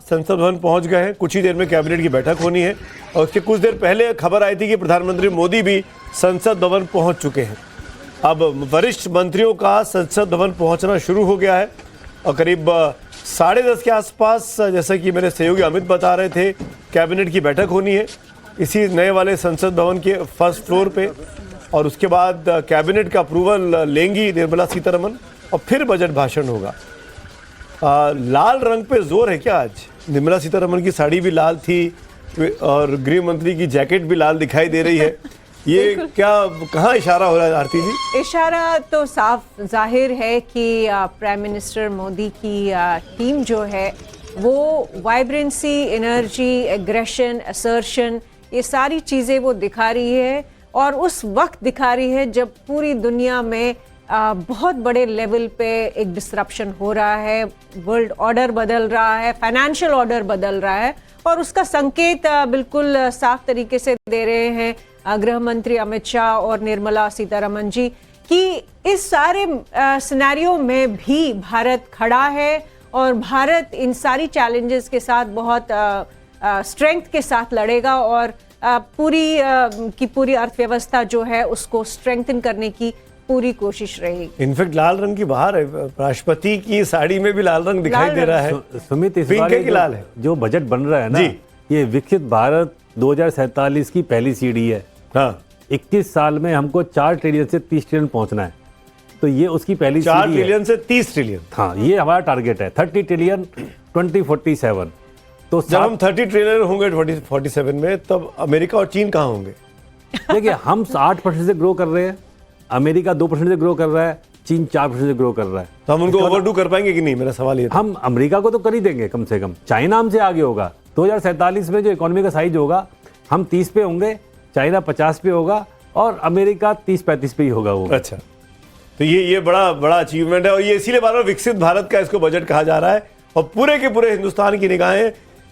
संसद भवन पहुंच गए हैं। कुछ ही देर में कैबिनेट की बैठक होनी है और उसके कुछ देर पहले खबर आई थी कि प्रधानमंत्री मोदी भी संसद भवन पहुंच चुके हैं। अब वरिष्ठ मंत्रियों का संसद भवन पहुंचना शुरू हो गया है और करीब 10:30 के आसपास, जैसा कि मेरे सहयोगी अमित बता रहे थे, कैबिनेट की बैठक होनी है इसी नए वाले संसद भवन के फर्स्ट फ्लोर पे और उसके बाद कैबिनेट का अप्रूवल लेंगी निर्मला सीतारमण और फिर बजट भाषण होगा। लाल रंग पे जोर है क्या आज? निर्मला सीतारमण की साड़ी भी लाल थी और गृह मंत्री की जैकेट भी लाल दिखाई दे रही है। ये क्या, कहाँ इशारा हो रहा है आरती जी? इशारा तो साफ जाहिर है कि प्राइम मिनिस्टर मोदी की टीम जो है वो वाइब्रेंसी, एनर्जी, एग्रेशन, असर्शन, ये सारी चीज़ें वो दिखा रही है और उस वक्त दिखा रही है जब पूरी दुनिया में बहुत बड़े लेवल पे एक डिसरप्शन हो रहा है, वर्ल्ड ऑर्डर बदल रहा है, फाइनेंशियल ऑर्डर बदल रहा है और उसका संकेत बिल्कुल साफ तरीके से दे रहे हैं गृह मंत्री अमित शाह और निर्मला सीतारमण जी कि इस सारे सिनेरियो में भी भारत खड़ा है और भारत इन सारी चैलेंजेस के साथ बहुत स्ट्रेंथ के साथ लड़ेगा और पूरी अर्थव्यवस्था जो है उसको स्ट्रेंथन करने की पूरी कोशिश रहेगी। इनफैक्ट लाल रंग की बाहर है, राष्ट्रपति की साड़ी में भी लाल रंग दिखाई दे रहा है। सुमित, इस बार लाल है जो बजट बन रहा है ना, ये विकसित भारत 2047 की पहली सीढ़ी है। हाँ, 21 साल में हमको 4 ट्रिलियन से 30 ट्रिलियन पहुंचना है, तो ये उसकी पहली 4 सीढ़ी ट्रिलियन से 30 ट्रिलियन। हाँ, ये हमारा टारगेट है 30 ट्रिलियन 2047। तो जब हम 30 ट्रिलियन होंगे 2047 में, तब अमेरिका और चीन कहाँ होंगे? देखिए, हम 8% से ग्रो कर रहे हैं, अमेरिका 2% से ग्रो कर रहा है, चीन 4% से ग्रो कर रहा है। तो हम उनको ओवरडू कर पाएंगे कि नहीं? मेरा सवाल ये था। हम अमेरिका को तो कर ही देंगे कम से कम। चाइना हमसे आगे होगा। 2047 में जो इकोनॉमी का साइज होगा, हम 30 पे होंगे, चाइना 50 पे होगा और अमेरिका 30-35 पे ही होगा वो। अच्छा, तो ये बड़ा अचीवमेंट है और ये इसीलिए बार बार विकसित भारत का इसको बजट कहा जा रहा है और पूरे के पूरे हिंदुस्तान की निगाहें।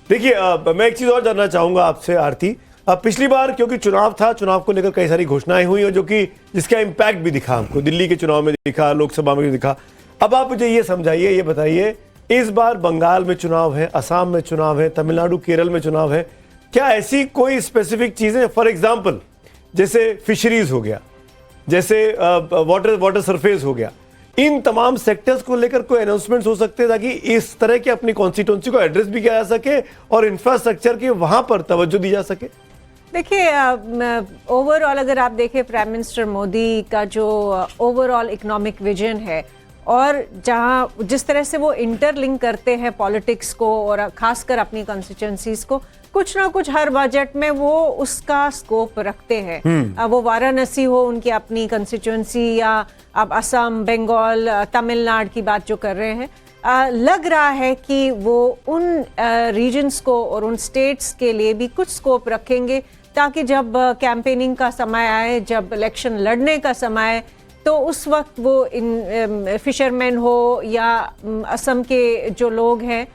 देखिए, मैं एक चीज़ और जानना चाहूँगा आपसे आरती। पिछली बार क्योंकि चुनाव था, चुनाव को लेकर कई सारी घोषणाएं हुई और जो कि जिसका इम्पैक्ट भी दिखा हमको, दिल्ली के चुनाव में दिखा, लोकसभा में भी दिखा। अब आप मुझे ये समझाइए, ये बताइए, इस बार बंगाल में चुनाव है, असम में चुनाव है, तमिलनाडु, केरल में चुनाव है, क्या ऐसी कोई स्पेसिफिक चीज़ें, फॉर एग्जाम्पल जैसे फिशरीज हो गया, जैसे वाटर सरफेस हो गया, इन तमाम सेक्टर्स को लेकर कोई अनाउंसमेंट्स हो सकते हैं ताकि इस तरह के अपनी कॉन्स्टिट्यूंसी को एड्रेस भी किया जा सके और इंफ्रास्ट्रक्चर के वहां पर तवज्जो दी जा सके? देखिए, ओवरऑल अगर आप देखें प्राइम मिनिस्टर मोदी का जो ओवरऑल इकोनॉमिक विजन है और जिस तरह से वो इंटरलिंक करते हैं पॉलिटिक्स को और खासकर अपनी कॉन्स्टिट्यूंसीज को, कुछ ना कुछ हर बजट में वो उसका स्कोप रखते हैं। वो वाराणसी हो, उनकी अपनी कंस्टिट्यूंसी, या अब असम, बंगाल, तमिलनाडु की बात जो कर रहे हैं, लग रहा है कि वो उन रीजन्स को और उन स्टेट्स के लिए भी कुछ स्कोप रखेंगे ताकि जब कैंपेनिंग का समय आए, जब इलेक्शन लड़ने का समय आए, तो उस वक्त वो इन फिशरमैन हो या असम के जो लोग हैं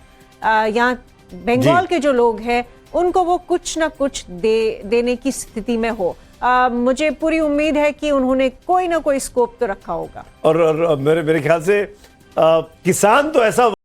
या बंगाल के जो लोग हैं, उनको वो कुछ ना कुछ देने की स्थिति में हो। मुझे पूरी उम्मीद है कि उन्होंने कोई ना कोई स्कोप तो रखा होगा। और मेरे ख्याल से किसान तो ऐसा